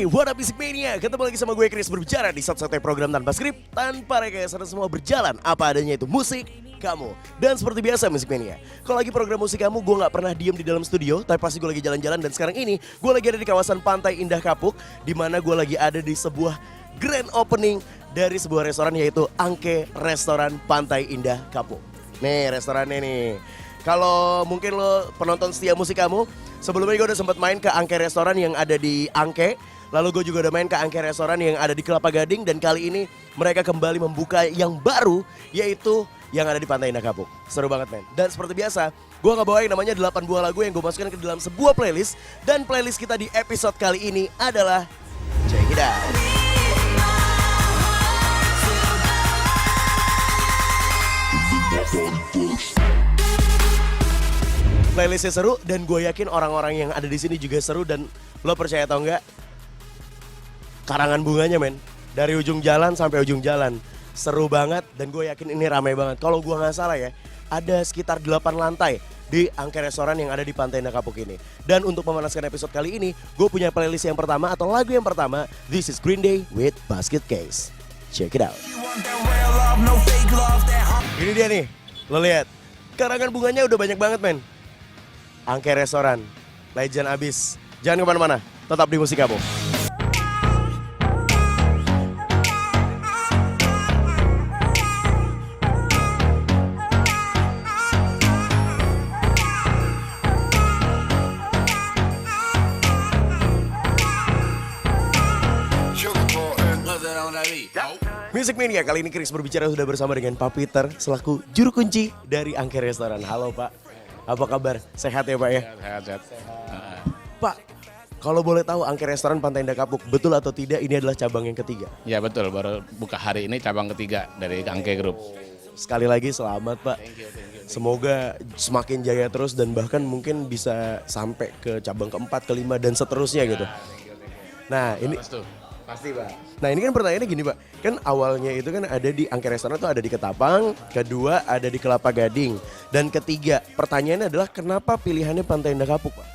What Up Music Mania. Ketemu lagi sama gue Chris berbicara di satu-satunya program tanpa skrip, tanpa rekayasa, semua berjalan apa adanya, itu musik kamu. Dan seperti biasa Music Mania, kalau lagi program musik kamu, gue gak pernah diem di dalam studio, tapi pasti gue lagi jalan-jalan. Dan sekarang ini gue lagi ada di kawasan Pantai Indah Kapuk, di mana gue lagi ada di sebuah grand opening dari sebuah restoran, yaitu Angke Restoran Pantai Indah Kapuk. Nih restorannya nih. Kalau mungkin lo penonton setia musik kamu, sebelumnya gue udah sempat main ke Angke Restoran yang ada di Angke. Lalu gue juga udah main ke Angke Restoran yang ada di Kelapa Gading. Dan kali ini mereka kembali membuka yang baru, yaitu yang ada di Pantai Indah Kapuk. Seru banget men. Dan seperti biasa, gue ngebawain namanya 8 buah lagu yang gue masukkan ke dalam sebuah playlist. Dan playlist kita di episode kali ini adalah Check It Out. Playlistnya seru dan gue yakin orang-orang yang ada di sini juga seru. Dan lo percaya atau enggak, karangan bunganya men, dari ujung jalan sampai ujung jalan, seru banget. Dan gue yakin ini ramai banget. Kalau gue gak salah ya, ada sekitar 8 lantai di Angke Restoran yang ada di Pantai Indah Kapuk ini. Dan untuk memanaskan episode kali ini, gue punya playlist yang pertama atau lagu yang pertama. This is Green Day with Basket Case. Check it out. Ini dia nih, lo lihat, karangan bunganya udah banyak banget men. Angke Restoran, legend abis. Jangan kemana-mana, tetap di musik kamu. Music Mania, kali ini Chris berbicara sudah bersama dengan Pak Peter selaku juru kunci dari Angke Restoran. Halo Pak, apa kabar? Sehat ya Pak ya? Sehat. Pak, kalau boleh tahu Angke Restoran Pantai Indah Kapuk, betul atau tidak ini adalah cabang yang ketiga? Ya betul, baru buka hari ini cabang ketiga dari Angke Group. Sekali lagi selamat Pak. Thank you. Semoga semakin jaya terus dan bahkan mungkin bisa sampai ke cabang keempat, kelima dan seterusnya gitu. Nah ini pasti Pak. Nah ini kan pertanyaannya gini Pak, kan awalnya itu kan ada di Angke Restoran itu ada di Ketapang, kedua ada di Kelapa Gading, dan ketiga pertanyaannya adalah kenapa pilihannya Pantai Indah Kapuk Pak?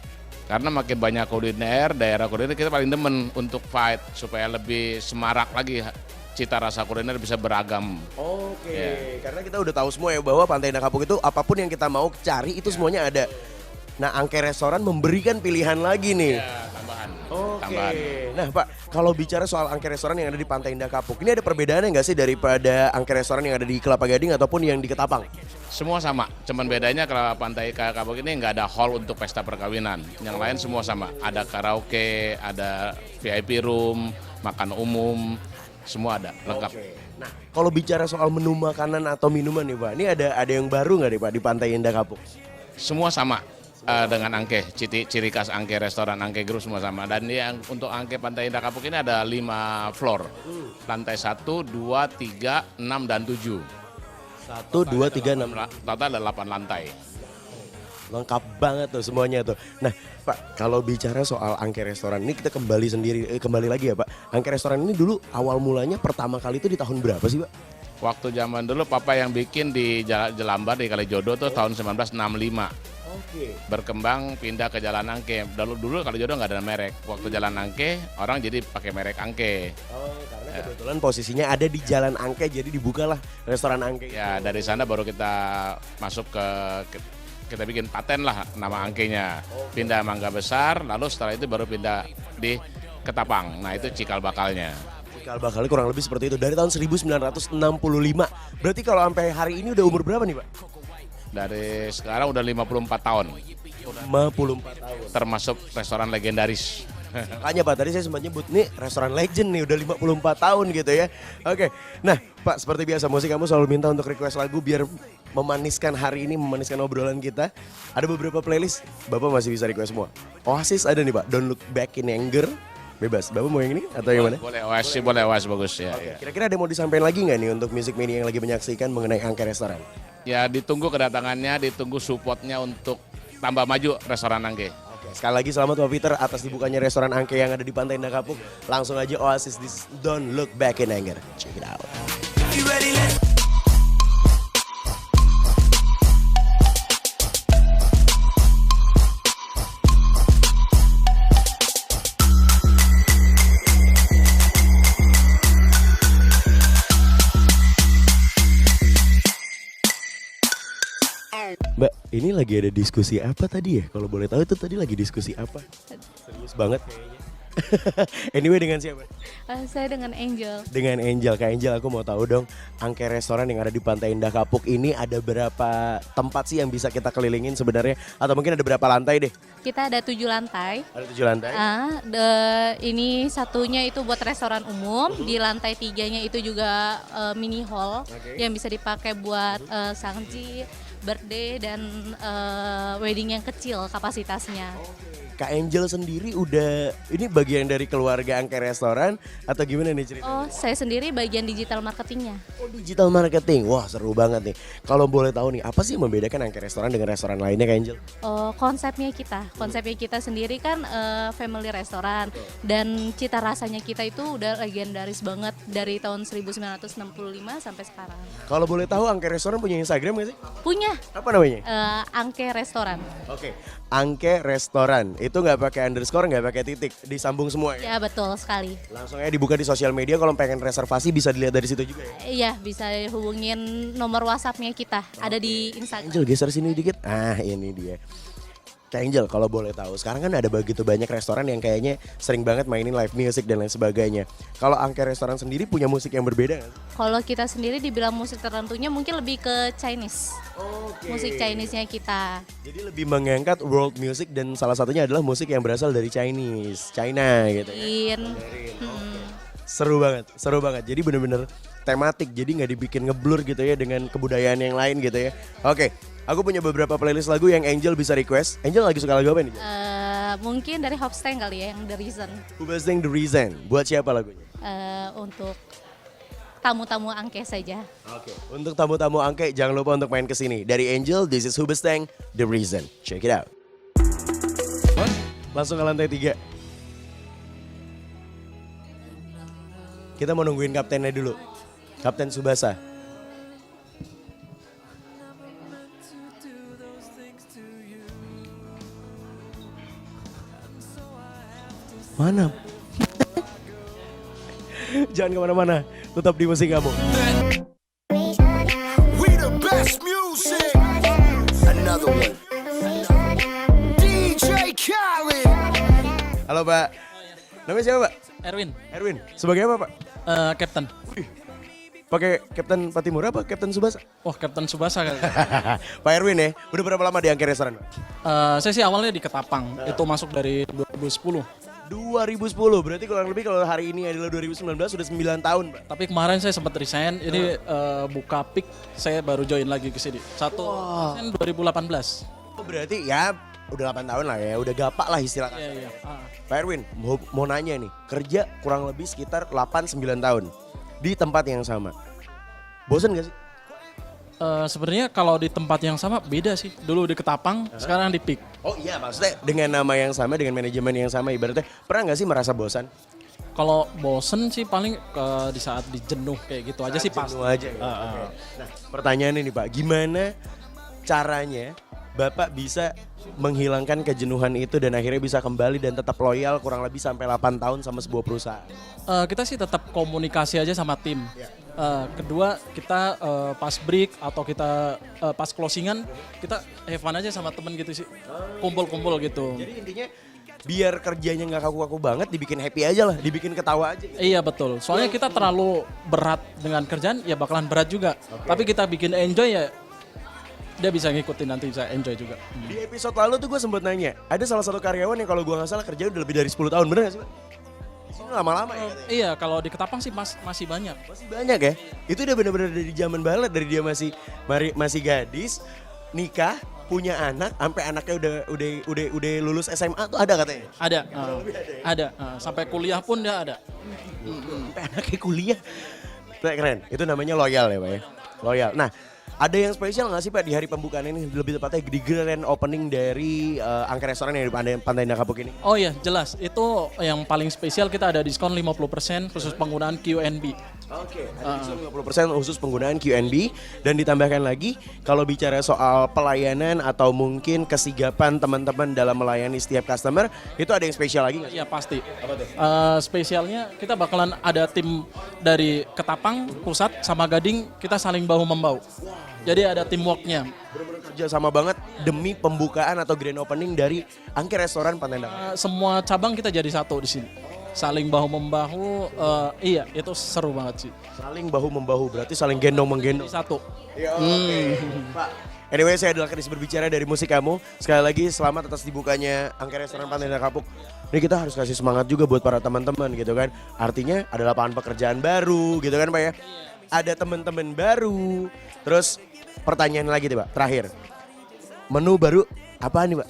Karena makin banyak kuliner, daerah kuliner kita paling demen untuk fight supaya lebih semarak lagi cita rasa kuliner bisa beragam. Oke, karena kita udah tahu semua ya bahwa Pantai Indah Kapuk itu apapun yang kita mau cari itu semuanya ada. Nah Angke Restoran memberikan pilihan lagi nih. Ya, tambahan. Oke. Nah Pak, kalau bicara soal Angke Restoran yang ada di Pantai Indah Kapuk, ini ada perbedaannya nggak sih daripada Angke Restoran yang ada di Kelapa Gading ataupun yang di Ketapang? Semua sama, cuman bedanya kalau Pantai Kapuk ini nggak ada hall untuk pesta perkawinan. Yang lain semua sama, ada karaoke, ada VIP room, makan umum, semua ada, lengkap. Oke. Nah, kalau bicara soal menu makanan atau minuman nih Pak, ini ada yang baru nggak nih Pak di Pantai Indah Kapuk? Semua sama. Dengan Angke, ciri khas Angke Restoran, Angke Group semua sama. Dan yang untuk Angke Pantai Indah Kapuk ini ada 5 floor. Lantai 1, 2, 3, 6, dan 7. 1, 2, 3, 6. Total ada 8 lantai. Lengkap banget tuh semuanya tuh. Nah Pak, kalau bicara soal Angke Restoran ini kita kembali lagi ya Pak. Angke Restoran ini dulu awal mulanya pertama kali itu di tahun berapa sih Pak? Waktu zaman dulu papa yang bikin di Jelambar di Kalijodo tuh tahun 1965. Oke. Berkembang pindah ke Jalan Angke. Dulu Kalijodo nggak ada merek. Waktu Jalan Angke orang jadi pakai merek Angke. Oh, karena kebetulan posisinya ada di Jalan Angke, jadi dibukalah restoran Angke. Ya dari sana baru kita masuk kita bikin paten lah nama Angkenya. Pindah Mangga Besar, lalu setelah itu baru pindah di Ketapang. Nah itu cikal bakalnya. Cikal bakalnya kurang lebih seperti itu dari tahun 1965. Berarti kalau sampai hari ini udah umur berapa nih Pak? Dari sekarang udah 54 tahun. 54 tahun. Termasuk restoran legendaris. Makanya Pak, tadi saya sempat nyebut nih restoran legend nih udah 54 tahun gitu ya. Oke, nah Pak seperti biasa musik kamu selalu minta untuk request lagu biar memaniskan hari ini, memaniskan obrolan kita. Ada beberapa playlist, Bapak masih bisa request semua. Oasis ada nih Pak, Don't Look Back in Anger. Bebas, Bapak mau yang ini atau yang mana? Boleh Oasis bagus ya. Oke, kira-kira ada yang mau disampaikan lagi nggak nih untuk Music Mania yang lagi menyaksikan mengenai Angke Restoran? Ya ditunggu kedatangannya, ditunggu supportnya untuk tambah maju restoran Angke. Oke, sekali lagi selamat Pak Peter atas dibukanya restoran Angke yang ada di Pantai Indah Kapuk. Langsung aja Oasis di Don't Look Back in Anger. Check it out. Ini lagi ada diskusi apa tadi ya? Kalau boleh tahu itu tadi lagi diskusi apa? Serius banget kayaknya. Anyway, dengan siapa? Saya dengan Angel. Dengan Angel. Kak Angel, aku mau tahu dong, angke restoran yang ada di Pantai Indah Kapuk ini ada berapa tempat sih yang bisa kita kelilingin sebenarnya? Atau mungkin ada berapa lantai deh? Kita ada 7 lantai. Ada 7 lantai? Ini satunya itu buat restoran umum. Di lantai 3-nya itu juga mini hall yang bisa dipakai buat sangji, birthday dan wedding yang kecil kapasitasnya. Kak Angel sendiri udah, ini bagian dari keluarga angke restoran atau gimana nih ceritanya? Oh, saya sendiri bagian digital marketingnya. Oh, digital marketing, wah seru banget nih. Kalau boleh tahu nih, apa sih yang membedakan angke restoran dengan restoran lainnya Kak Angel? Konsepnya kita sendiri kan family restoran dan cita rasanya kita itu udah legendaris banget dari tahun 1965 sampai sekarang. Kalau boleh tahu angke restoran punya Instagram gak sih? Punya Apa namanya? Angke Restoran. Oke, angke restoran. Itu nggak pakai underscore, nggak pakai titik, disambung semua ya? Ya betul sekali. Langsung aja dibuka di sosial media, kalau pengen reservasi bisa dilihat dari situ juga ya? Iya, bisa hubungin nomor WhatsApp-nya kita. Ada di Instagram. Angel geser sini dikit. Ah, ini dia. Kak Angel, kalau boleh tahu, sekarang kan ada begitu banyak restoran yang kayaknya sering banget mainin live music dan lain sebagainya. Kalau angke restoran sendiri punya musik yang berbeda nggak sih? Kalau kita sendiri dibilang musik tertentunya mungkin lebih ke Chinese. Oke. Musik Chinese-nya kita. Jadi lebih mengangkat world music dan salah satunya adalah musik yang berasal dari Chinese, China gitu ya. Seru banget. Jadi bener-bener tematik, jadi nggak dibikin ngeblur gitu ya dengan kebudayaan yang lain gitu ya. Oke, aku punya beberapa playlist lagu yang Angel bisa request. Angel lagi suka lagu apa nih? Mungkin dari Hopstang kali ya, yang The Reason. Who Best The Reason? Buat siapa lagunya? Untuk tamu-tamu angke saja. Oke, untuk tamu-tamu angke jangan lupa untuk main kesini. Dari Angel, this is Who Best The Reason. Check it out. Langsung ke lantai 3. Kita mau nungguin kaptennya dulu. Kapten Tsubasa. Mana? Jangan kemana-mana, tetap di musik kamu. We the best music. Another one. DJ Khaled. Halo Pak, namanya siapa Pak? Erwin, Erwin, sebagai apa Pak? Captain. Pakai Kapten Patimura apa Kapten Tsubasa? Wah, Captain Subasa kali. Pak Erwin ya, udah berapa lama di angke restoran Pak? Saya sih awalnya di Ketapang, itu masuk dari 2010. 2010, berarti kurang lebih kalau hari ini adalah 2019 sudah 9 tahun Pak. Tapi kemarin saya sempat resign, ini buka pick, saya baru join lagi ke sini. 1 2018. Oh, berarti ya udah 8 tahun lah ya, udah gapak lah istilah kasar. Iya. Pak Erwin, mau nanya nih, kerja kurang lebih sekitar 8-9 tahun di tempat yang sama. Bosen gak sih? Sebenarnya kalau di tempat yang sama beda sih. Dulu di Ketapang, sekarang di pick. Oh iya, maksudnya dengan nama yang sama, dengan manajemen yang sama, ibaratnya pernah gak sih merasa bosan? Kalau bosen sih paling di saat dijenuh kayak gitu aja sih pasti. Jenuh aja. Ya? Oke. Nah, pertanyaannya nih Pak, gimana caranya Bapak bisa menghilangkan kejenuhan itu dan akhirnya bisa kembali dan tetap loyal kurang lebih sampai 8 tahun sama sebuah perusahaan? Kita sih tetap komunikasi aja sama tim. Kedua kita pas break atau kita pas closingan kita have fun aja sama temen gitu sih, kumpul-kumpul gitu. Jadi intinya biar kerjanya nggak kaku-kaku banget, dibikin happy aja lah, dibikin ketawa aja. Iya betul, soalnya kita terlalu berat dengan kerjaan ya bakalan berat juga. Tapi kita bikin enjoy ya dia bisa ngikutin, nanti bisa enjoy juga. Di episode lalu tuh gue sempet nanya, ada salah satu karyawan yang kalau gue nggak salah kerja udah lebih dari 10 tahun, bener gak sih Pak? Di sini lama-lama ya? Iya, kalau di Ketapang sih masih banyak. Masih banyak ya? Itu udah bener-bener dari zaman balet, dari dia masih gadis, nikah, punya anak, sampai anaknya udah lulus SMA tuh ada katanya? Ada, ada. Sampai kuliah pun dia ada. Sampai anaknya kuliah. Keren, itu namanya loyal ya Pak ya? Loyal. Nah, ada yang spesial nggak sih Pak di hari pembukaan ini? Lebih tepatnya di grand opening dari angke restoran yang di Pantai Indah Kapuk ini. Oh iya jelas, itu yang paling spesial kita ada diskon 50% khusus penggunaan QNB. Oke, ada diskon 50% khusus penggunaan QNB. Dan ditambahkan lagi, kalau bicara soal pelayanan atau mungkin kesigapan teman-teman dalam melayani setiap customer, itu ada yang spesial lagi nggak sih? Iya pasti. Spesialnya kita bakalan ada tim dari Ketapang, Pusat, sama Gading, kita saling bahu-membahu. Jadi ada teamworknya. kerja sama banget demi pembukaan atau grand opening dari Angke Restoran Pantai Indah Kapuk. Semua cabang kita jadi satu di sini. Saling bahu-membahu, iya itu seru banget sih. Saling bahu-membahu, berarti saling gendong-menggendong. Jadi satu. Ya, oke. Pak, anyway saya adalah Chris berbicara dari musik kamu. Sekali lagi selamat atas dibukanya Angke Restoran Pantai Indah Kapuk. Ini kita harus kasih semangat juga buat para teman-teman gitu kan. Artinya ada lapangan pekerjaan baru gitu kan Pak ya. Ada teman-teman baru. Terus pertanyaan lagi deh Pak, terakhir. Menu baru apa nih Pak?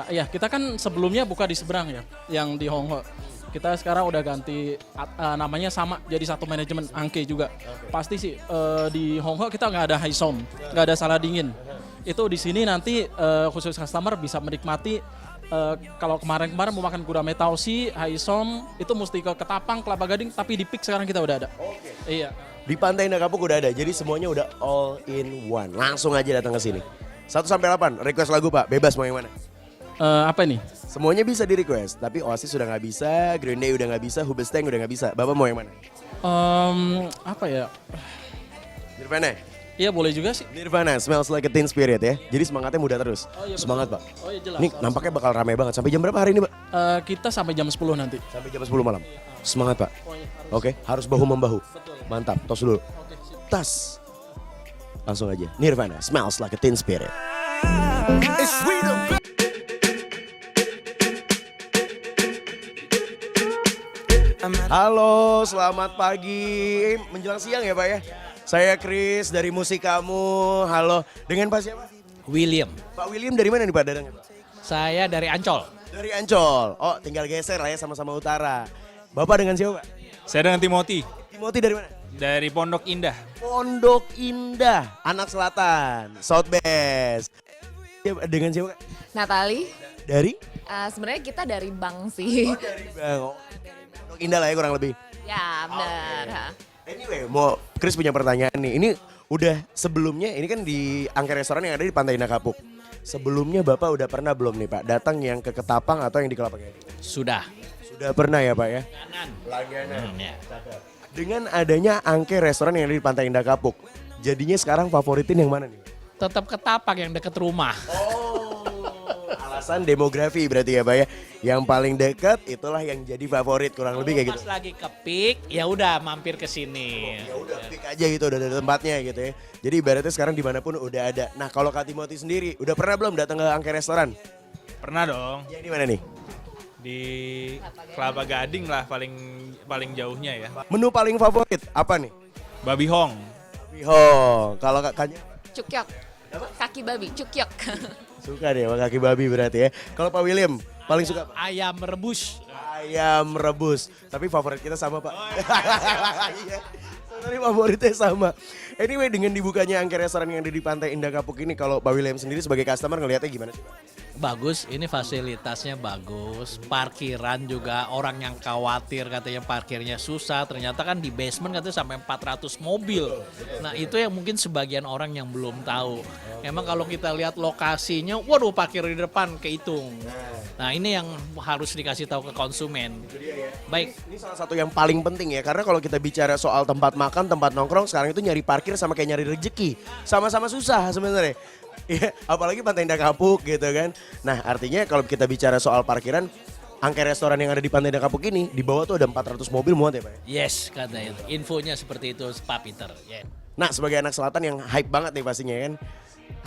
Ya kita kan sebelumnya buka di seberang ya, yang di Hongho. Kita sekarang udah ganti namanya sama jadi satu manajemen Angke juga. Pasti sih di Hongho kita nggak ada high sound, nggak ada salah dingin. Itu di sini nanti khusus customer bisa menikmati kalau kemarin-kemarin mau makan gurame tausi, high sound itu mesti ke Ketapang, Kelapa Gading, tapi di Peak sekarang kita udah ada. Iya. Di Pantai Indah Kapuk udah ada, jadi semuanya udah all in one. Langsung aja datang ke sini. 1 sampai 8, request lagu Pak, bebas mau yang mana? Apa ini? Semuanya bisa di request, tapi Oasis sudah nggak bisa, Green Day udah nggak bisa, Hubestang udah nggak bisa. Bapak mau yang mana? Apa ya? Nirvana? Iya boleh juga sih. Nirvana, Smells Like a Teen Spirit ya. Jadi semangatnya muda terus. Oh, iya, Semangat Pak. Oh iya jelas. Ini nampaknya bakal ramai banget. Sampai jam berapa hari ini Pak? Kita sampai jam 10 nanti. Sampai jam 10 malam. Semangat Pak. Oke, harus bahu-membahu. Mantap, tos dulu. Tas. Langsung aja. Nirvana, Smells Like a Teen Spirit. It's we the best. Halo, selamat pagi. Menjelang siang ya Pak ya. Saya Chris dari musik kamu. Halo, dengan Pak siapa? William. Pak William dari mana nih Pak datangnya Pak? Saya dari Ancol. Dari Ancol. Oh, tinggal geser lah ya sama-sama utara. Bapak dengan siapa Pak? Saya dengan Timothy Timothy dari mana? dari Pondok Indah. Pondok Indah, anak selatan, South Best. Dengan siapa Kak? Natali, Dari? sebenarnya kita dari bank sih. Dari Bang. Oh, Pondok Indah lah ya kurang lebih. Ya benar. Ha. Anyway, mau Chris punya pertanyaan nih. Ini udah sebelumnya, ini kan di Angke Restoran yang ada di Pantai Indah Kapuk. Sebelumnya Bapak udah pernah belum nih Pak datang yang ke Ketapang atau yang di Kelapa Gading? Sudah. Sudah pernah ya Pak ya? Langganan. Ya. Dengan adanya Angke Restoran yang ada di Pantai Indah Kapuk, jadinya sekarang favoritin yang mana nih? Tetap Ketapang yang dekat rumah. Alasan demografi berarti ya Pak ya. Yang paling dekat itulah yang jadi favorit kurang lebih kayak gitu. Pas lagi ke Peak, ya udah mampir ke sini. Ya udah pick aja gitu, udah ada tempatnya gitu ya. Jadi ibaratnya sekarang dimanapun udah ada. Nah kalau Kak Timothy sendiri, udah pernah belum datang ke Angke Restoran? Pernah dong Yang di mana nih? di Kelapa Gading lah paling jauhnya ya. Menu paling favorit apa nih? Babi Hong. Wihong. Kalau kakaknya Cukyok. Kaki babi, cukyok. suka deh sama kaki babi berarti ya. Kalau Pak William paling suka apa? Ayam rebus. Ayam rebus. Tapi favorit kita sama Pak. Iya. Tadi favoritnya sama. Anyway dengan dibukanya Angke Restoran yang ada di Pantai Indah Kapuk ini, kalau Pak William sendiri sebagai customer ngelihatnya gimana sih Pak? Bagus, ini fasilitasnya bagus. Parkiran juga orang yang khawatir katanya parkirnya susah. Ternyata kan di basement katanya sampai 400 mobil. Nah itu yang mungkin sebagian orang yang belum tahu. Emang kalau kita lihat lokasinya, waduh parkir di depan kehitung. Nah ini yang harus dikasih tahu ke konsumen. Baik. Ini salah satu yang paling penting ya, karena kalau kita bicara soal tempat makan, tempat nongkrong, sekarang itu nyari parkir sama kayak nyari rezeki. Sama-sama susah sebenarnya. Iya, apalagi Pantai Indah Kapuk gitu kan. Nah artinya kalau kita bicara soal parkiran, Angke Restoran yang ada di Pantai Indah Kapuk ini, di bawah tuh ada 400 mobil muat ya Pak ya? Yes, kata itu. Infonya seperti itu, Pak Peter. Yeah. Nah sebagai anak selatan yang hype banget nih pastinya kan.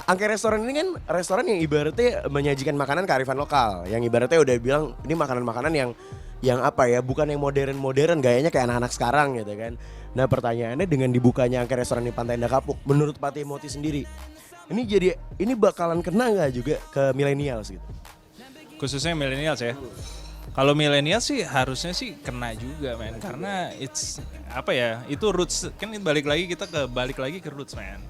Angke Restoran ini kan restoran yang ibaratnya menyajikan makanan kearifan lokal. Yang ibaratnya udah bilang ini makanan-makanan yang apa ya, bukan yang modern-modern, gayanya kayak anak-anak sekarang gitu kan. Nah pertanyaannya dengan dibukanya Angke Restoran di Pantai Indah Kapuk, menurut Pak Timothy sendiri, ini bakalan kena nggak juga ke milenials gitu? Khususnya milenial ya. Kalau milenial sih harusnya sih kena juga men, karena it's apa ya, itu roots kan balik lagi ke roots men.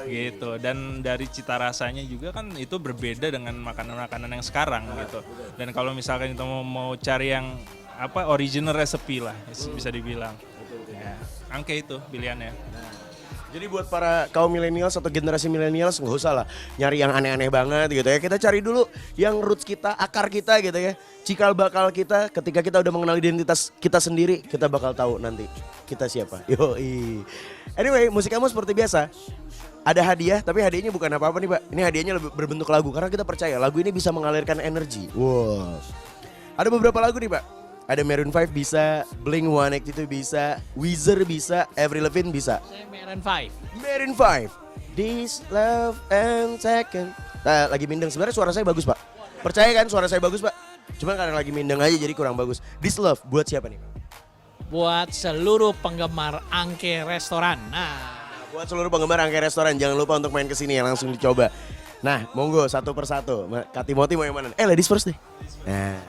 Gitu. Dan dari cita rasanya juga kan itu berbeda dengan makanan-makanan yang sekarang gitu. Dan kalau misalkan kita mau cari yang original recipe lah bisa dibilang. Ya, Angke itu pilihannya. Jadi buat para kaum milenials atau generasi milenials nggak usah lah nyari yang aneh-aneh banget gitu ya. Kita cari dulu yang roots kita, akar kita gitu ya. Cikal bakal kita ketika kita udah mengenal identitas kita sendiri, kita bakal tahu nanti kita siapa. Yoi. Anyway, musik kamu seperti biasa. Ada hadiah, tapi hadiahnya bukan apa-apa nih Pak. Ini hadiahnya lebih berbentuk lagu karena kita percaya lagu ini bisa mengalirkan energi. Wow. Ada beberapa lagu nih Pak. Ada Maroon 5 bisa, Blink-182 bisa, Weezer bisa, Avril Lavigne bisa. Saya Maroon 5. Maroon 5, This Love and Second. Nah, lagi mindeng. Sebenarnya suara saya bagus Pak. Percaya kan suara saya bagus Pak? Cuma karena lagi mindeng aja jadi kurang bagus. This Love buat siapa nih Pak? Buat seluruh penggemar Angke Restoran. Nah, Buat seluruh penggemar Angke Restoran, jangan lupa untuk main kesini ya, langsung dicoba. Nah, monggo satu persatu. Kak Timothy mau yang mana? Ladies first deh. Nah.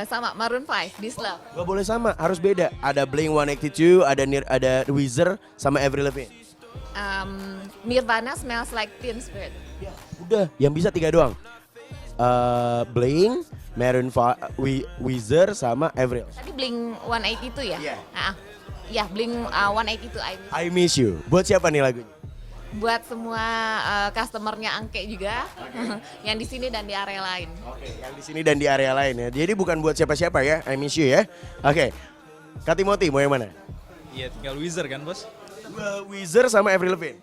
Sama Maroon 5, This Love. Gak boleh sama, harus beda. Ada Blink-182, ada Weezer, sama Avril Lavigne. Nirvana, Smells Like Teen Spirit. Ya, udah, yang bisa 3 doang. Blink, Maroon 5, Weezer, sama Avril. Tadi Blink 182 ya? Iya. Ya, Blink 182. I Miss You. Buat siapa nih lagunya? Buat semua customernya Angke juga, yang di sini dan di area lain. Oke, yang di sini dan di area lain ya. Jadi bukan buat siapa-siapa ya, I Miss You ya. Oke, Kak Timothy mau yang mana? Iya tinggal Weezer kan bos? Weezer sama Avril Lavigne.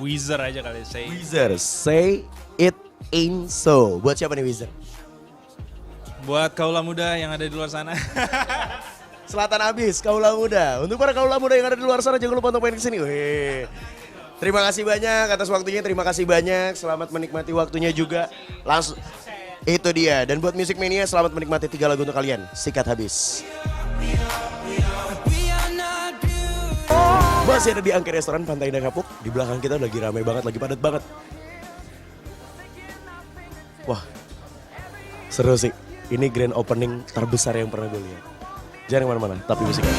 Weezer aja kali saya. Weezer, Say It Ain't So. Buat siapa nih Weezer? Buat kaula muda yang ada di luar sana. Selatan habis, kaula muda. Untuk para kaula muda yang ada di luar sana jangan lupa untuk main kesini. Wih. Terima kasih banyak atas waktunya, terima kasih banyak. Selamat menikmati waktunya juga. Langsung itu dia. Dan buat Music Mania selamat menikmati 3 lagu untuk kalian. Sikat habis. Masih ada di Angke Restoran Pantai Indah Kapuk. Di belakang kita lagi ramai banget, lagi padat banget. Wah, seru sih. Ini grand opening terbesar yang pernah gue lihat. Jangan kemana-mana, tapi musik aja.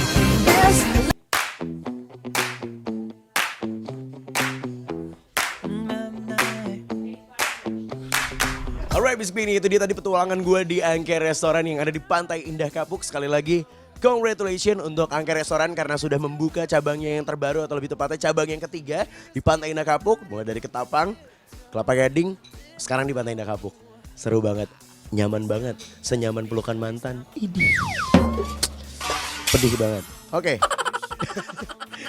Alright, Bisik Bini, itu dia tadi petualangan gue di Angke Restoran yang ada di Pantai Indah Kapuk. Sekali lagi, congratulations untuk Angke Restoran karena sudah membuka cabangnya yang terbaru atau lebih tepatnya cabang yang ketiga di Pantai Indah Kapuk. Mulai dari Ketapang, Kelapa Gading, sekarang di Pantai Indah Kapuk. Seru banget, nyaman banget, senyaman pelukan mantan. Idih. Pedih banget. Oke.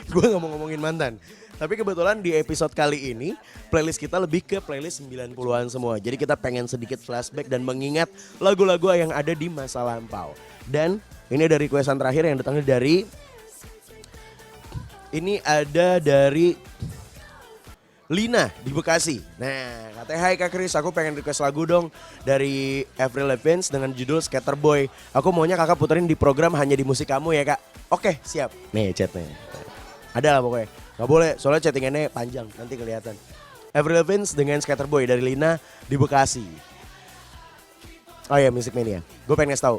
Gue gak mau ngomongin mantan. Tapi kebetulan di episode kali ini playlist kita lebih ke playlist 90-an semua. Jadi kita pengen sedikit flashback dan mengingat lagu-lagu yang ada di masa lampau. Dan ini ada requestan terakhir yang datangnya dari... Ini ada dari Lina di Bekasi. Nah, katanya, hai Kak Kris, aku pengen request lagu dong dari Avril Lavigne dengan judul Skater Boy. Aku maunya kakak puterin di program Hanya di Musik Kamu ya Kak. Oke, siap. Nih chatnya. Ada lah pokoknya. Gak boleh, soalnya chattingannya panjang, nanti kelihatan. Avril Lavigne dengan Skater Boy dari Lina di Bekasi. Oh ya, Music Mania. Gue pengen ngasih tahu.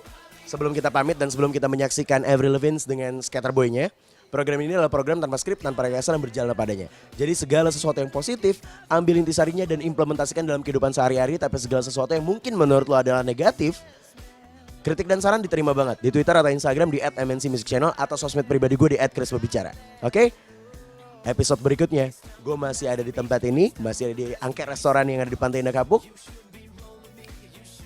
Sebelum kita pamit dan sebelum kita menyaksikan Avril Lavigne dengan Skater Boy-nya, program ini adalah program tanpa skrip, tanpa rekayasa dan berjalan padanya. Jadi segala sesuatu yang positif, ambil intisarinya dan implementasikan dalam kehidupan sehari-hari. Tapi segala sesuatu yang mungkin menurut lo adalah negatif, kritik dan saran diterima banget. Di Twitter atau Instagram di @MNCMusicChannel atau sosmed pribadi gue di @KrisBerbicara. Oke? Episode berikutnya, gue masih ada di tempat ini, masih ada di Angke Restoran yang ada di Pantai Indah Kapuk.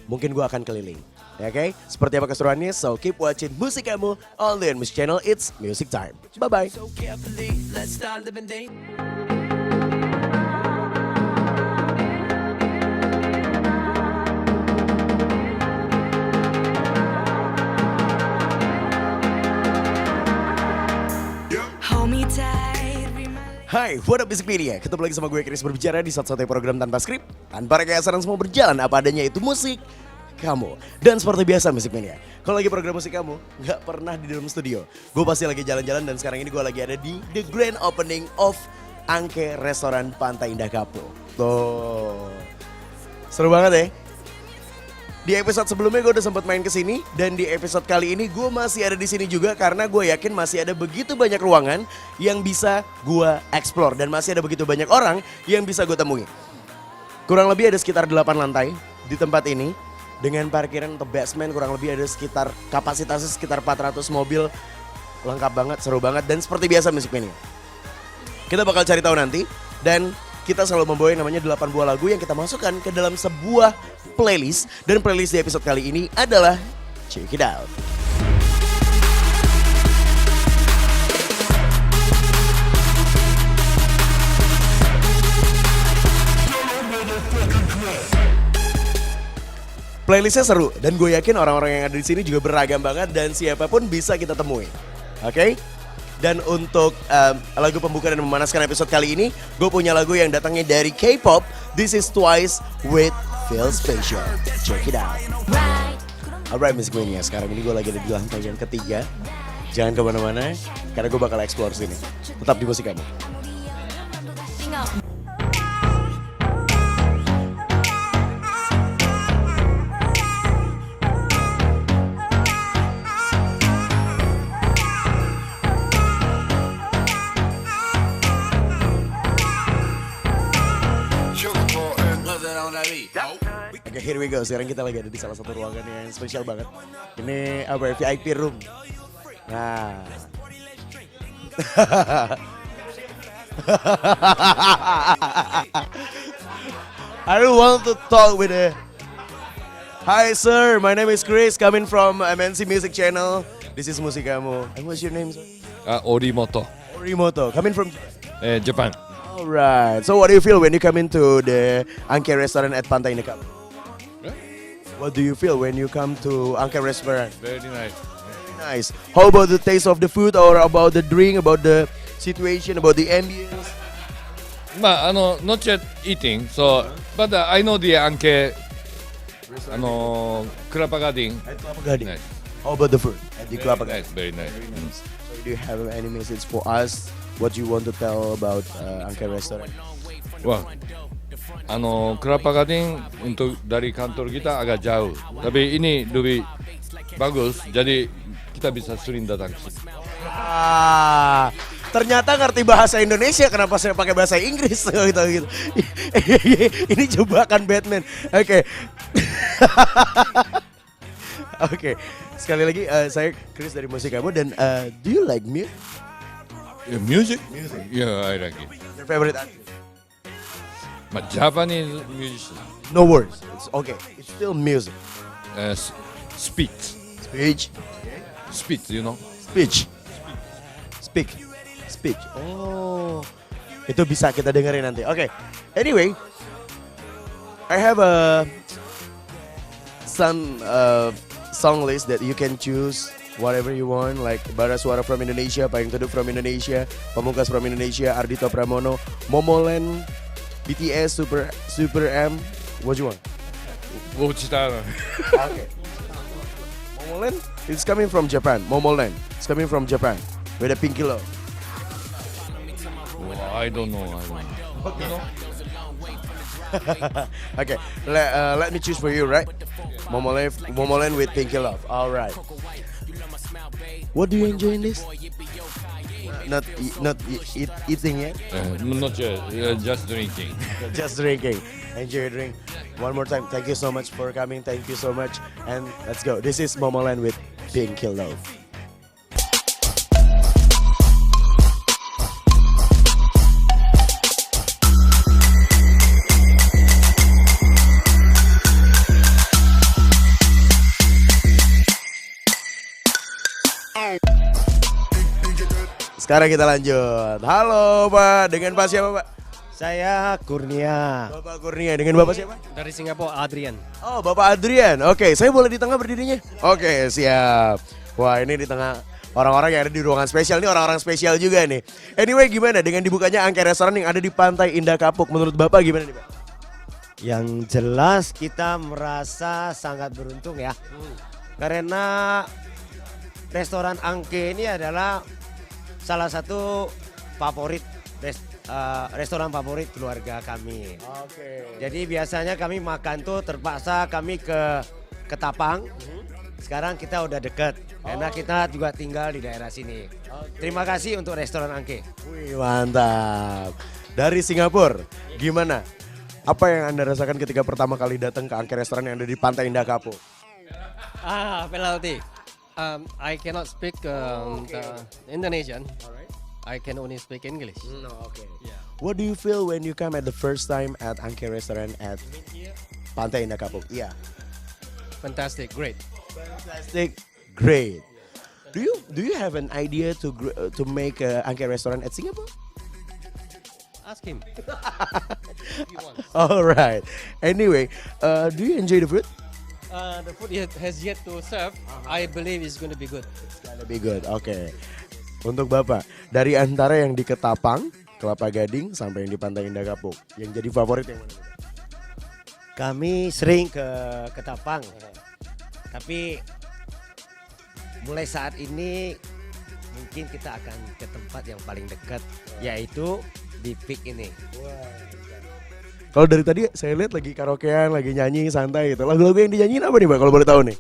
Mungkin gue akan keliling. Oke, seperti apa keseruannya? So keep watching musik kamu on the Music Channel. It's Music Time. Bye-bye. Hai, what up Music Media? Ketemu lagi sama gue Kris berbicara di satu-satunya program tanpa skrip, tanpa rekayasa dan semua berjalan apa adanya, itu musik kamu. Dan seperti biasa Music Mania, kalau lagi program musik kamu nggak pernah di dalam studio. Gue pasti lagi jalan-jalan dan sekarang ini gue lagi ada di The Grand Opening of Angke Restoran Pantai Indah Kapuk. Tuh, seru banget ya. Di episode sebelumnya gue udah sempat main ke sini dan di episode kali ini gue masih ada di sini juga karena gue yakin masih ada begitu banyak ruangan yang bisa gue explore dan masih ada begitu banyak orang yang bisa gue temui. Kurang lebih ada sekitar 8 lantai di tempat ini dengan parkiran atau basement kurang lebih ada sekitar kapasitasnya sekitar 400 mobil lengkap banget, seru banget, dan seperti biasa Music Mania. Kita bakal cari tahu nanti, dan kita selalu membawa yang namanya 8 buah lagu yang kita masukkan ke dalam sebuah playlist. Dan playlist di episode kali ini adalah Check It Out. Playlistnya seru dan gue yakin orang-orang yang ada di sini juga beragam banget dan siapapun bisa kita temui. Oke? Dan untuk lagu pembuka dan memanaskan episode kali ini, gue punya lagu yang datangnya dari K-pop. This is Twice with Feel Special. Check it out. Alright Music Mania, sekarang ini gue lagi ada di lantai yang ketiga. Jangan kemana-mana, karena gue bakal explore sini. Tetap di musik kamu. Oke, here we go. Sekarang kita lagi ada di salah satu ruangan yang spesial banget. Ini apa ya, VIP room. Nah. I don't want to talk with a... Hi sir, my name is Chris, coming from MNC Music Channel. This is Musik Kamu. And what's your name, sir? Orimoto, Orimoto, coming from... Japan. Alright, so what do you feel when you come into the Anke restaurant at Pantai Indah Kapuk? What do you feel when you come to Anke restaurant? Very nice. Very nice. How about the taste of the food or about the drink, about the situation, about the ambience? Not yet eating, so, but I know the Anke, Kelapa Gading. At Kelapa Gading. Nice. How about the food at the Kelapa Gading? Nice, very nice. So do you have any message for us? What you want to tell about Anke restaurant? Wah, Kelapa Gading untuk dari kantor kita agak jauh, tapi ini lebih bagus, jadi kita bisa sering datang. Ternyata ngerti bahasa Indonesia, kenapa saya pakai bahasa Inggris gitu. Ini jebakan Batman. Oke. Oke. Sekali lagi saya Chris dari Musik Kamu, dan do you like music? Music? Yeah, I like it. Your favorite artist? Japanese musician. No words. It's okay. It's still music. Speech. Speech. Speech, you know? Speech. Speak. Speech. Oh. Itu bisa kita dengerin nanti. Oke. Anyway, I have some song list that you can choose whatever you want, like Bara Suara from Indonesia, Payung Teduh from Indonesia, Pamungkas from Indonesia, Ardhito Pramono, Momoland, BTS, Super M. What you want? Okay. Momoland is coming from Japan. Momoland is coming from Japan with a pinky love. I don't know. Okay, let me choose for you, right? Momoland with pinky love. All right. What do you enjoy in this? Not eating yet? Not yet, just drinking. Just drinking. Enjoy your drink. One more time, thank you so much for coming. Thank you so much. And let's go. This is Momoland with Pinky Love. Sekarang kita lanjut. Halo Pak, dengan Pak siapa Pak? Saya Kurnia. Bapak Kurnia, dengan Bapak siapa? Dari Singapura, Adrian. Oh, Bapak Adrian. Oke, saya boleh di tengah berdirinya? Oke, siap. Wah, ini di tengah orang-orang yang ada di ruangan spesial. Ini orang-orang spesial juga nih. Anyway, gimana dengan dibukanya Anke restoran yang ada di Pantai Indah Kapuk? Menurut Bapak gimana nih Pak? Yang jelas kita merasa sangat beruntung ya. Karena restoran Anke ini adalah salah satu favorit restoran favorit keluarga kami. Oke. Jadi biasanya kami makan tuh terpaksa kami ke Ketapang. Sekarang kita udah deket karena kita juga tinggal di daerah sini. Terima kasih untuk restoran Anke. Wih, mantap. Dari Singapura, gimana? Apa yang Anda rasakan ketika pertama kali datang ke Anke restoran yang ada di Pantai Indah Kapuk? Penalti. I cannot speak Indonesian. I can only speak English. Okay. What do you feel when you come at the first time at Angke Restaurant at Pantai Indah Kapuk? Yeah. Fantastic, great. Fantastic, great. Do you have an idea to make Angke Restaurant at Singapore? Ask him. All right. Anyway, do you enjoy the food? The food has yet to serve. I believe it's going to be good. Gonna be good. Oke. Untuk Bapak, dari antara yang di Ketapang, Kelapa Gading sampai yang di Pantai Indah Kapuk, yang jadi favorit yang mana? Kami sering ke Ketapang, tapi mulai saat ini mungkin kita akan ke tempat yang paling dekat, yaitu di Peak ini. Kalau dari tadi saya lihat lagi karaokean, lagi nyanyi santai gitu. Lagu-lagu yang dinyanyiin apa nih Pak kalau boleh tahu nih?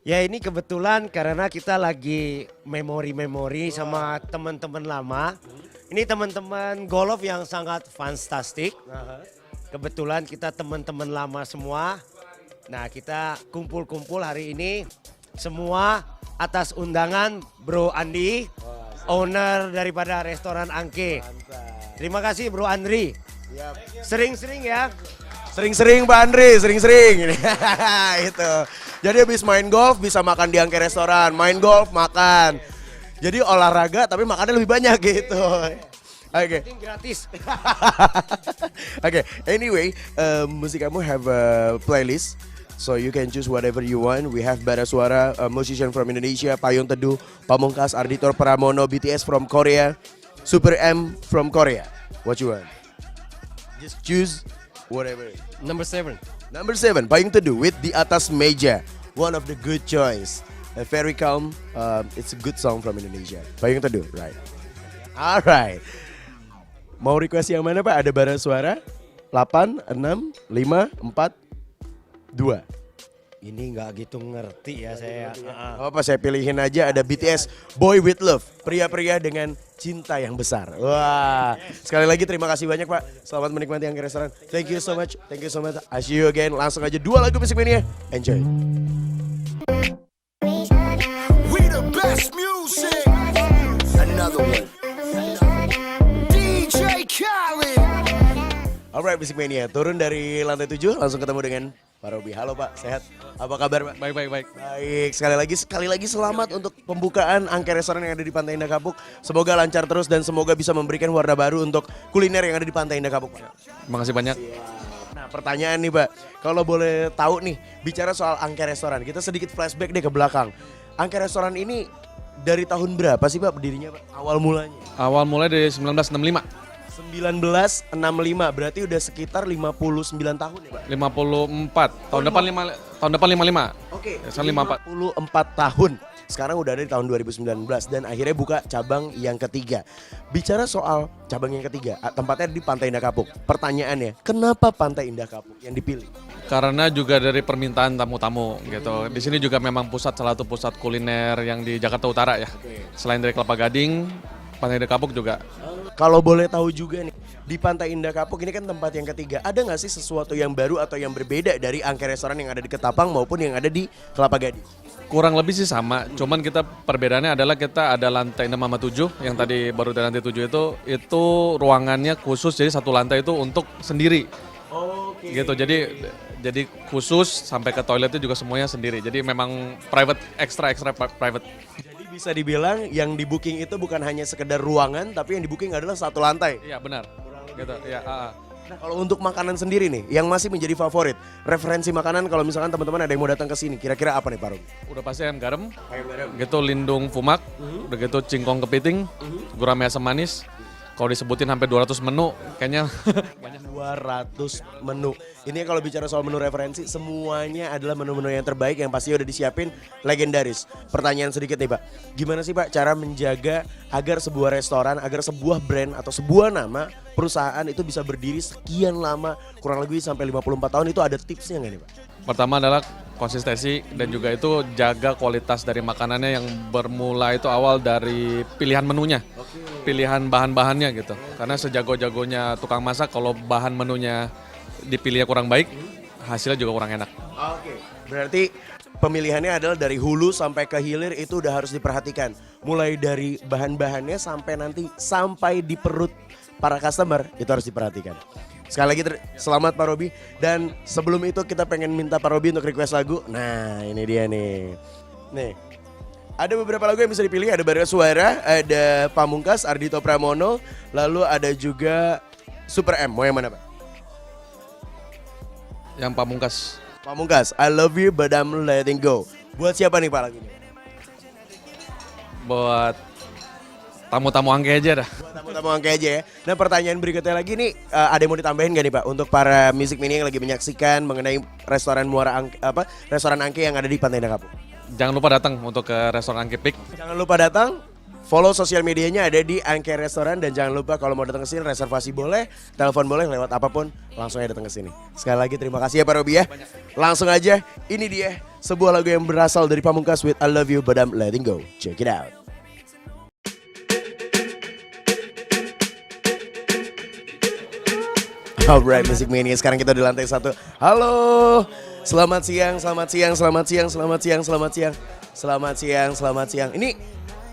Ya ini kebetulan karena kita lagi memori-memori sama teman-teman lama. Ini teman-teman golf yang sangat fantastik. Kebetulan kita teman-teman lama semua. Nah kita kumpul-kumpul hari ini semua atas undangan Bro Andi, owner daripada restoran Angke. Terima kasih Bro Andri. Sering-sering ya. Sering-sering Pak Andri, sering-sering. Itu. Jadi habis main golf bisa makan di Angke Restoran, main golf makan. Jadi olahraga tapi makannya lebih banyak gitu. Oke. Gratis. Oke. Anyway, musik kamu have a playlist. So you can choose whatever you want. We have Bara Suara, a musician from Indonesia, Payung Teduh, Pamungkas, Ardhito Pramono, BTS from Korea, Super M from Korea. What you want? Just choose whatever. Number 7. Number 7, Payung Teduh with Di Atas Meja. One of the good choice. A very calm, it's a good song from Indonesia. Payung Teduh, right? Alright. Mau request yang mana Pak? Ada Bara Suara? 8, 6, 5, 4, 2. Ini nggak gitu ngerti ya saya. Apa saya pilihin aja ada BTS Boy With Love, pria-pria dengan cinta yang besar. Wah, sekali lagi terima kasih banyak Pak. Selamat menikmati Angke Restoran. Thank you so much. Thank you so much. I see you again. Langsung aja 2 lagu Musik Mania. Enjoy. We the best music. Another one. DJ Khaled. Alright Musik Mania, turun dari lantai 7 langsung ketemu dengan Pak Robi. Halo Pak, sehat? Apa kabar Pak? Baik. Baik, sekali lagi selamat untuk pembukaan Angke Restoran yang ada di Pantai Indah Kapuk. Semoga lancar terus dan semoga bisa memberikan warna baru untuk kuliner yang ada di Pantai Indah Kapuk. Makasih banyak. Nah pertanyaan nih Pak, kalau boleh tahu nih, bicara soal Angke Restoran, kita sedikit flashback deh ke belakang. Angke Restoran ini dari tahun berapa sih Pak berdirinya Pak? Awal mulanya? Awal mulai dari 1965. 1965, berarti udah sekitar 59 tahun ya Pak? 54. Tahun depan 55. Oke, Saya 54. 54 tahun. Sekarang udah ada di tahun 2019 dan akhirnya buka cabang yang ketiga. Bicara soal cabang yang ketiga, tempatnya di Pantai Indah Kapuk. Pertanyaannya, kenapa Pantai Indah Kapuk yang dipilih? Karena juga dari permintaan tamu-tamu gitu. Di sini juga memang salah satu pusat kuliner yang di Jakarta Utara ya. Selain dari Kelapa Gading, Pantai Indah Kapuk juga. Kalau boleh tahu juga nih, di Pantai Indah Kapuk ini kan tempat yang ketiga. Ada nggak sih sesuatu yang baru atau yang berbeda dari Angke Restoran yang ada di Ketapang maupun yang ada di Kelapa Gading? Kurang lebih sih sama, cuman kita perbedaannya adalah kita ada lantai 6 sama 7, yang tadi baru dari lantai 7 itu ruangannya khusus, jadi satu lantai itu untuk sendiri. Oke. Gitu, jadi khusus sampai ke toiletnya juga semuanya sendiri. Jadi memang private, extra private. Jadi bisa dibilang yang di booking itu bukan hanya sekedar ruangan, tapi yang di booking adalah satu lantai. Iya benar, gitu. Ya. Nah kalau untuk makanan sendiri nih, yang masih menjadi favorit, referensi makanan kalau misalkan teman-teman ada yang mau datang ke sini, kira-kira apa nih Pak Robi? Udah pasti ayam garam, gitu lindung fumak, udah gitu cingkong kepiting, gurame asam manis. Kalau disebutin sampai 200 menu, kayaknya banyak. 200 menu. Ini kalau bicara soal menu referensi, semuanya adalah menu-menu yang terbaik yang pasti udah disiapin legendaris. Pertanyaan sedikit nih Pak, gimana sih Pak cara menjaga agar sebuah restoran, agar sebuah brand atau sebuah nama perusahaan itu bisa berdiri sekian lama, kurang lebih sampai 54 tahun, itu ada tipsnya nggak nih Pak? pertama adalah konsistensi dan juga itu jaga kualitas dari makanannya yang bermula itu awal dari pilihan menunya, pilihan bahan-bahannya gitu. Karena sejago-jagonya tukang masak kalau bahan menunya dipilihnya kurang baik, hasilnya juga kurang enak. Oke, berarti pemilihannya adalah dari hulu sampai ke hilir itu udah harus diperhatikan. Mulai dari bahan-bahannya sampai nanti sampai di perut para customer itu harus diperhatikan. Sekali lagi selamat Pak Robi. Dan sebelum itu kita pengen minta Pak Robi untuk request lagu. Nah ini dia nih. Nih ada beberapa lagu yang bisa dipilih. Ada Bara Suara, ada Pamungkas, Ardhito Pramono, lalu ada juga Super M. Mau yang mana Pak? Yang Pamungkas. Pamungkas, I love you but I'm letting go. Buat siapa nih Pak lagunya? Buat tamu-tamu Angke aja dah. Buat tamu-tamu Angke aja ya. Nah pertanyaan berikutnya lagi nih, ada yang mau ditambahin gak nih Pak? Untuk para Music Mania yang lagi menyaksikan mengenai restoran restoran Angke yang ada di Pantai Indah Kapuk. Jangan lupa datang untuk ke restoran Angke Peak. Jangan lupa datang, follow sosial medianya ada di Angke Restoran. Dan jangan lupa kalau mau datang ke sini reservasi boleh, telepon boleh, lewat apapun langsung aja datang ke sini. Sekali lagi terima kasih ya Pak Robi ya. Langsung aja, ini dia sebuah lagu yang berasal dari Pamungkas with I Love You But I'm Letting Go. Check it out. Alright Music Mania, sekarang kita di lantai 1. Halo, selamat siang, selamat siang, selamat siang, selamat siang, selamat siang, selamat siang, selamat siang. Ini,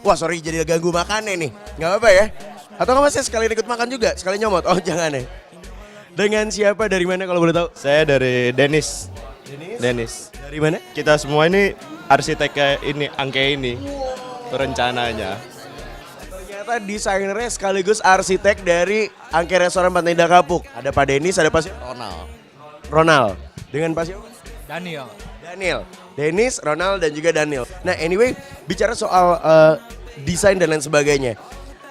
wah sorry jadi ganggu makannya nih, nggak apa-apa ya? Atau nggak masih sekalian ikut makan juga, sekalian nyomot? Oh jangan ya. Dengan siapa, dari mana kalau boleh tahu? Saya dari Dennis. Dennis. Dari mana? Kita semua ini arsitek ini, Angke ini, rencananya. Ternyata desainernya sekaligus arsitek dari Angke Restoran Pantai Indah Kapuk. Ada Pak Denis, ada Pak Ronald. Dengan Pak siapa? Daniel. Denis, Ronald, dan juga Daniel. Nah anyway, bicara soal desain dan lain sebagainya.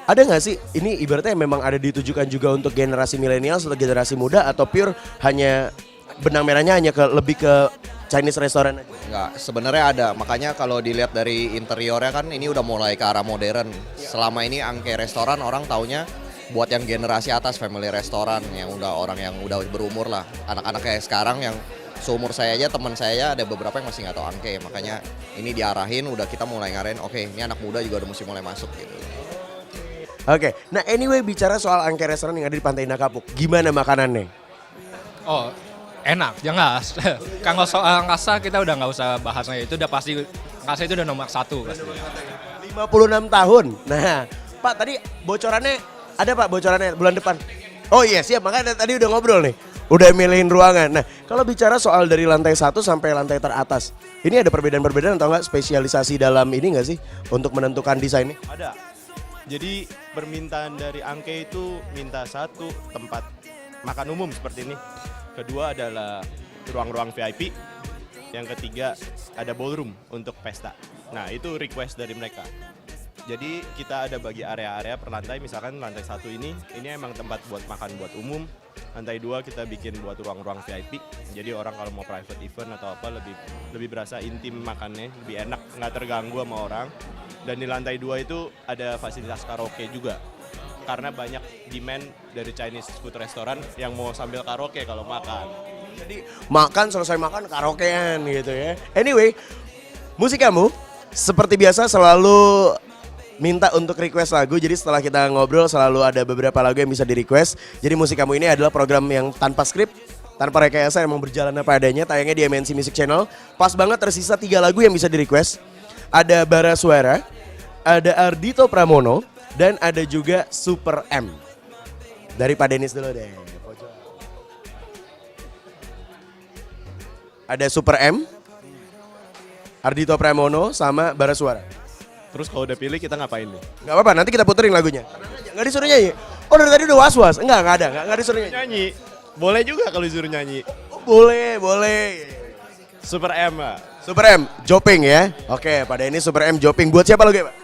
Ada nggak sih, ini ibaratnya memang ada ditujukan juga untuk generasi milenial atau generasi muda, atau pure hanya benang merahnya hanya lebih ke Chinese restoran aja? Enggak, sebenarnya ada. Makanya kalau dilihat dari interiornya kan ini udah mulai ke arah modern. Selama ini Angke Restoran orang taunya buat yang generasi atas, family restoran, yang udah orang yang udah berumur lah. Anak-anak kayak sekarang yang seumur saya aja, teman saya ada beberapa yang masih nggak tahu Angke. Makanya ini diarahin, udah kita mulai ngarahin, oke ini anak muda juga udah mesti mulai masuk gitu. Oke, nah anyway bicara soal Angke Restoran yang ada di Pantai Indah Kapuk, gimana makanannya? Oh, enak, jangan. Kalau soal Angkasa kita udah nggak usah bahasnya, itu udah pasti Angkasa itu udah nomor 1 pasti. 56 tahun. Nah, Pak tadi bocorannya ada Pak, bocorannya bulan depan. Oh iya siap, makanya tadi udah ngobrol nih. Udah milihin ruangan. Nah, kalau bicara soal dari lantai 1 sampai lantai teratas, ini ada perbedaan-perbedaan atau enggak spesialisasi dalam ini enggak sih untuk menentukan desainnya? Ada. Jadi permintaan dari Angke itu minta satu tempat makan umum seperti ini. Kedua adalah ruang-ruang VIP. Yang ketiga ada ballroom untuk pesta. Nah itu request dari mereka. Jadi kita ada bagi area-area per lantai, misalkan lantai 1 ini emang tempat buat makan buat umum. Lantai 2 kita bikin buat ruang-ruang VIP. Jadi orang kalau mau private event atau apa lebih berasa intim makannya, lebih enak, nggak terganggu sama orang. Dan di lantai 2 itu ada fasilitas karaoke juga. Karena banyak demand dari Chinese food restaurant yang mau sambil karaoke kalau makan. Jadi makan selesai makan karaokean gitu ya. Anyway, musik kamu seperti biasa selalu minta untuk request lagu. Jadi setelah kita ngobrol selalu ada beberapa lagu yang bisa di request. Jadi musik kamu ini adalah program yang tanpa skrip, tanpa rekayasa, emang berjalan apa adanya. Tayangnya di MNC Music Channel. Pas banget tersisa 3 lagu yang bisa di request. Ada Bara Suara, ada Ardhito Pramono, dan ada juga Super M. Dari Pak Denis dulu deh. Ada Super M, Ardhito Pramono, sama Bara Suara. Terus kalau udah pilih kita ngapain nih? Gak apa-apa, nanti kita puterin lagunya. Nggak disuruh nyanyi? Oh dari tadi udah was-was? Enggak ada, nggak disuruh nyanyi. Nyanyi, boleh juga kalau disuruh nyanyi. Oh, boleh. Super M Pak. Super M, Joping ya. Oke, pada ini Super M Joping. Buat siapa lagu ya Pak?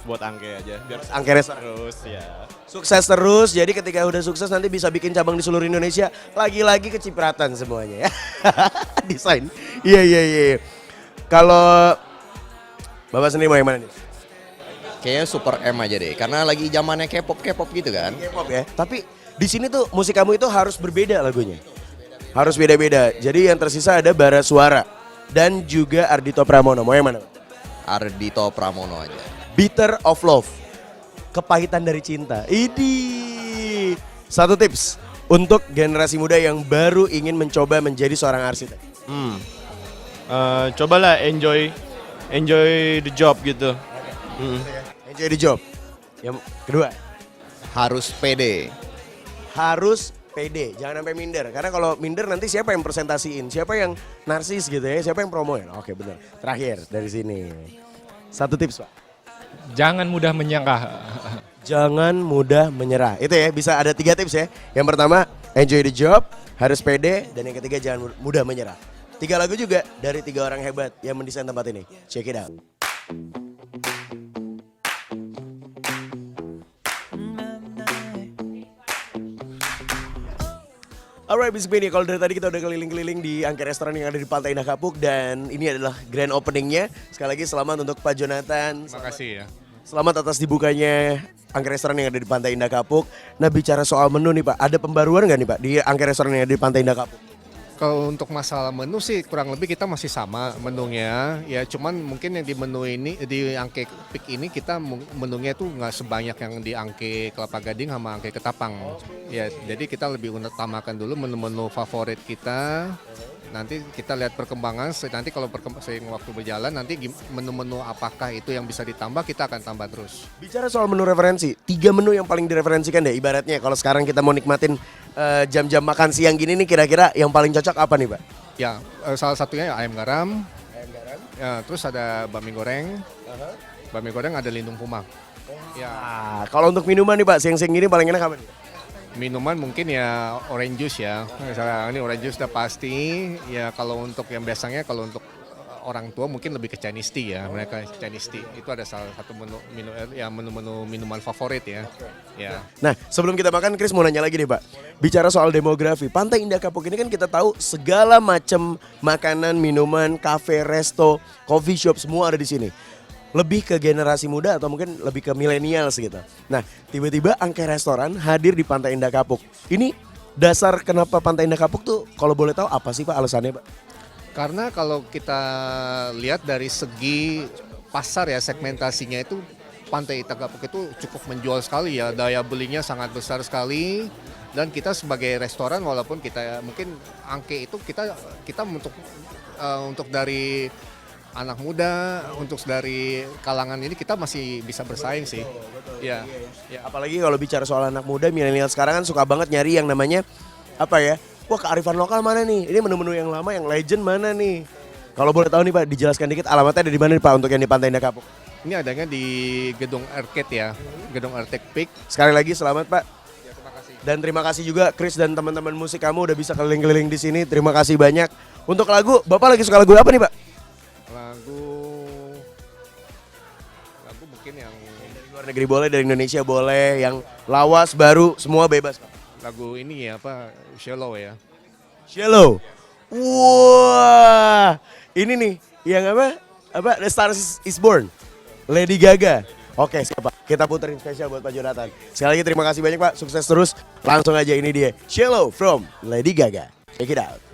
Buat Angke aja, biar Angke Restoran. terus ya. Sukses terus, jadi ketika udah sukses nanti bisa bikin cabang di seluruh Indonesia. Lagi-lagi kecipratan semuanya ya. Desain. Iya. Kalau Bapak sendiri mau yang mana nih? Kayaknya Super M aja deh, karena lagi zamannya K-pop gitu kan. K-pop ya, tapi di sini tuh musik kamu itu harus berbeda lagunya. Harus beda-beda, jadi yang tersisa ada Bara Suara dan juga Ardhito Pramono. Mau yang mana? Ardhito Pramono aja. Bitter of Love, kepahitan dari cinta. Ini satu tips untuk generasi muda yang baru ingin mencoba menjadi seorang arsitek. cobalah enjoy the job gitu. Enjoy the job. Yang kedua, Harus pede. harus pede, jangan sampai minder. Karena kalau minder nanti siapa yang presentasiin, siapa yang narsis gitu ya, siapa yang promoin. Oke benar. Terakhir dari sini, satu tips Pak. Jangan mudah menyerah. Jangan mudah menyerah. Itu ya, bisa ada 3 tips ya. Yang pertama, enjoy the job, harus pede, dan yang ketiga jangan mudah menyerah. 3 lagu juga dari 3 orang hebat yang mendesain tempat ini. Check it out. Alright, Bisik Mania, kalau dari tadi kita udah keliling-keliling di angker restoran yang ada di Pantai Indah Kapuk dan ini adalah grand openingnya. Sekali lagi selamat untuk Pak Jonathan. Terima kasih ya. Selamat atas dibukanya angker restoran yang ada di Pantai Indah Kapuk. Nah bicara soal menu nih Pak, ada pembaruan nggak nih Pak di angker restoran yang ada di Pantai Indah Kapuk? Kalau untuk masalah menu sih kurang lebih kita masih sama menunya, ya cuman mungkin yang di menu ini di Angke Peak ini kita menunya itu nggak sebanyak yang di Angke Kelapa Gading sama Angke Ketapang. Ya jadi kita lebih utamakan dulu menu-menu favorit kita. Nanti kita lihat perkembangan, nanti kalau seiring waktu berjalan nanti menu-menu apakah itu yang bisa ditambah kita akan tambah terus. Bicara soal menu referensi, 3 menu yang paling direferensikan deh ibaratnya kalau sekarang kita mau nikmatin jam-jam makan siang gini nih kira-kira yang paling cocok apa nih Pak? Ya salah satunya ayam garam, ya, terus ada bami goreng, bami goreng ada lindung puma. Ya. Kalau untuk minuman nih Pak, siang-siang gini paling enak apa nih? Minuman mungkin ya orange juice ya. Misalnya ini orange juice udah pasti. Ya kalau untuk yang biasanya kalau untuk orang tua mungkin lebih ke Chinese tea ya. Mereka Chinese tea. Itu ada salah satu menu-menu minuman favorit ya. Ya. Nah sebelum kita makan Chris mau nanya lagi nih Pak. Bicara soal demografi, Pantai Indah Kapuk ini kan kita tahu segala macam makanan, minuman, kafe, resto, coffee shop semua ada di sini. Lebih ke generasi muda atau mungkin lebih ke milenial gitu. Nah, tiba-tiba angker restoran hadir di Pantai Indah Kapuk. Ini dasar kenapa Pantai Indah Kapuk tuh kalau boleh tahu apa sih Pak alasannya Pak? Karena kalau kita lihat dari segi pasar ya segmentasinya itu Pantai Indah Kapuk itu cukup menjual sekali ya. Daya belinya sangat besar sekali. Dan kita sebagai restoran walaupun kita mungkin angke itu kita untuk dari anak muda, untuk dari kalangan ini kita masih bisa bersaing sih. Ya. Apalagi kalau bicara soal anak muda, milenial sekarang kan suka banget nyari yang namanya apa ya? Wah kearifan lokal mana nih? Ini menu-menu yang lama, yang legend mana nih? Kalau boleh tahu nih Pak, dijelaskan dikit alamatnya ada di mana nih Pak untuk yang di Pantai Indah Kapuk? Ini adanya di Gedung Arcade ya, Gedung Arcade Peak. Sekali lagi selamat Pak. Dan terima kasih juga Chris dan teman-teman musik kamu udah bisa keliling-keliling di sini. Terima kasih banyak. Untuk lagu, Bapak lagi suka lagu apa nih Pak? Lagu mungkin yang dari luar negeri boleh, dari Indonesia boleh, yang lawas, baru, semua bebas Pak. Lagu ini ya apa, Shallow ya. Shallow. Wah, ini nih yang apa The Star is Born, Lady Gaga. Oke siapa? Kita puterin spesial buat Pak Jonathan. Sekali lagi terima kasih banyak Pak, sukses terus. Langsung aja ini dia, Shallow from Lady Gaga. Check it out.